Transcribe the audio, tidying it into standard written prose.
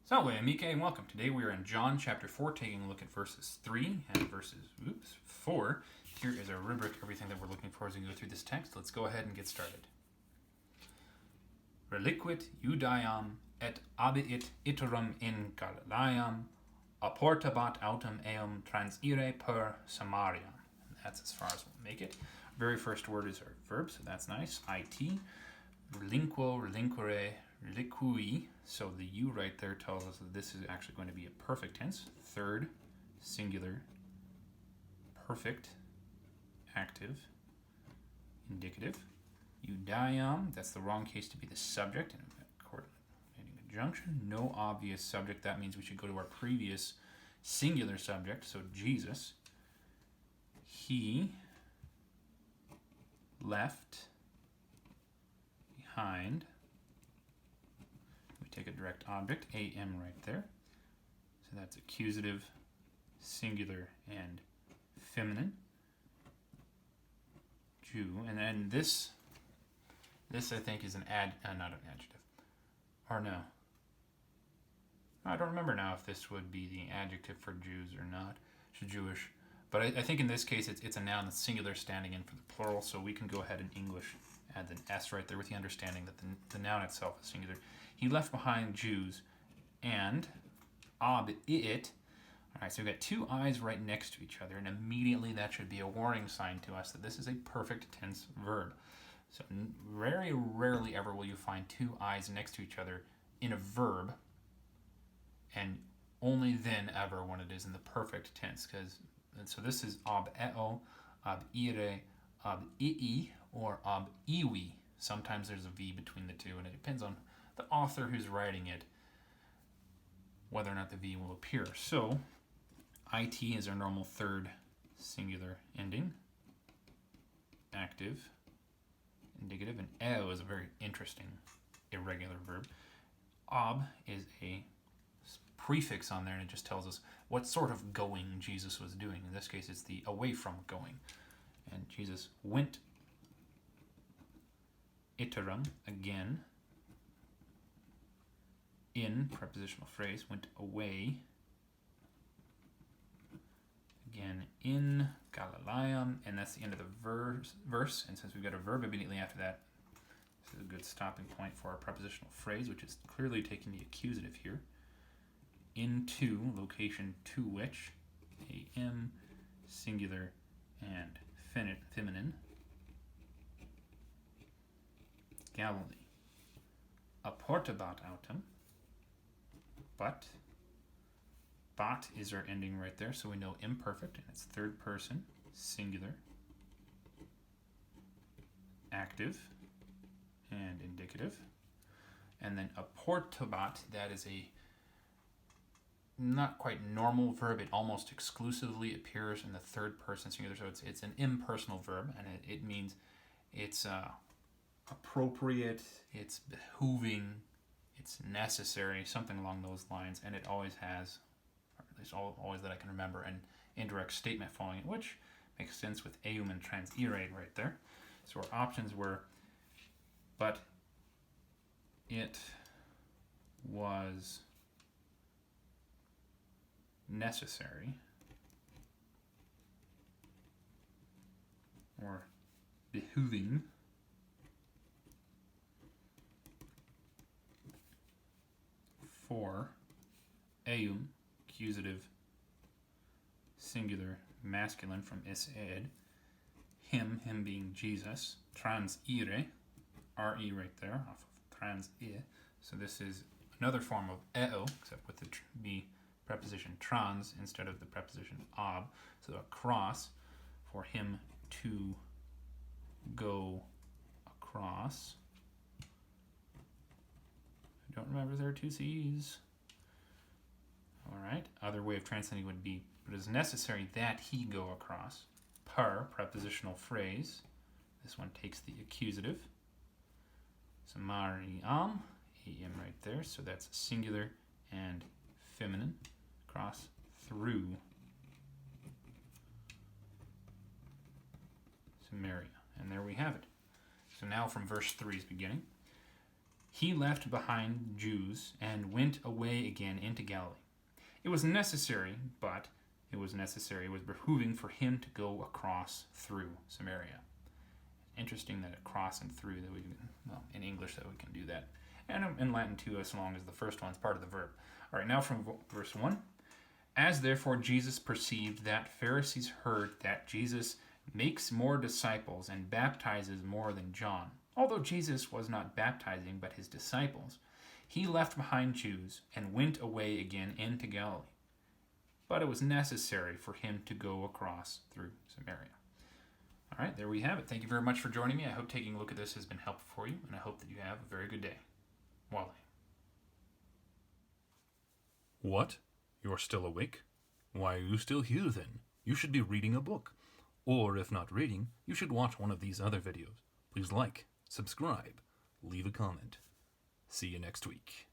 Salvē, amiche, and welcome. Today we are in John chapter 4, taking a look at verses 3 and verses 4. Here is our rubric, everything that we're looking for as we go through this text. Let's go ahead and get started. Reliquit Judaiam et abiit iterum in Galileam, apportabat autem eum transire per Samaria. And that's as far as we'll make it. Very first word is our verb, so that's nice. It, relinquo, relinquere, reliqui. So the U right there tells us that this is actually going to be a perfect tense. Third, singular, perfect, active, indicative. Judaiam, that's the wrong case to be the subject. And coordinating conjunction, no obvious subject. That means we should go to our previous singular subject. So Jesus, he left behind. We take a direct object, am right there. So that's accusative, singular, and feminine. Jew, and then this I think is not an adjective, or no. I don't remember now if this would be the adjective for Jews or not. Jewish, but I think in this case it's a noun that's singular standing in for the plural, so we can go ahead in English add an S right there with the understanding that the noun itself is singular. He left behind Jews and it. All right, so we've got two I's right next to each other, and immediately that should be a warning sign to us that this is a perfect tense verb. So very rarely ever will you find two I's next to each other in a verb, and only then ever when it is in the perfect tense. So this is ab eo, ab ire, ab ii, or ab iwi. Sometimes there's a V between the two, and it depends on the author who's writing it whether or not the V will appear. So it is our normal third singular ending, active, indicative, and eo is a very interesting irregular verb. Ab is a prefix on there, and it just tells us what sort of going Jesus was doing. In this case, it's the away from going. And Jesus went iterum, again, in, prepositional phrase, went away, again, in Galileam, and that's the end of the verse, and since we've got a verb immediately after that, this is a good stopping point for our prepositional phrase, which is clearly taking the accusative here. Into, location to which, am, singular, and feminine. Galilee. Apportabat autem, but is our ending right there, so we know imperfect, and it's third person, singular, active, and indicative. And then apportabat, that is a not quite normal verb. It almost exclusively appears in the third person singular, so it's an impersonal verb, and it means it's appropriate, it's behooving, it's necessary, something along those lines, and it always has, or at least always that I can remember, an indirect statement following it, which makes sense with eum and transire right there. So our options were, but it was necessary, or behooving, for eum, accusative, singular, masculine from is-ed, him being Jesus, transire, re right there, off of transire. So this is another form of eo, except with the preposition trans instead of the preposition ab. So across, for him to go across. I don't remember there are two C's. All right, other way of translating would be, but it is necessary that he go across. Per, prepositional phrase. This one takes the accusative. Samariam, am right there, so that's singular and feminine. Cross through Samaria. And there we have it. So now from verse 3's beginning. he left behind Jews and went away again into Galilee. It was necessary, it was behooving for him to go across through Samaria. Interesting that across and through, that we can, well, in English that we can do that. And in Latin too, as long as the first one's part of the verb. All right, now from verse 1. As therefore Jesus perceived that Pharisees heard that Jesus makes more disciples and baptizes more than John, although Jesus was not baptizing but his disciples, he left behind Jews and went away again into Galilee. But it was necessary for him to go across through Samaria. All right, there we have it. Thank you very much for joining me. I hope taking a look at this has been helpful for you, and I hope that you have a very good day. Wally. What? You're still awake? Why are you still here then? You should be reading a book. Or if not reading, you should watch one of these other videos. Please like, subscribe, leave a comment. See you next week.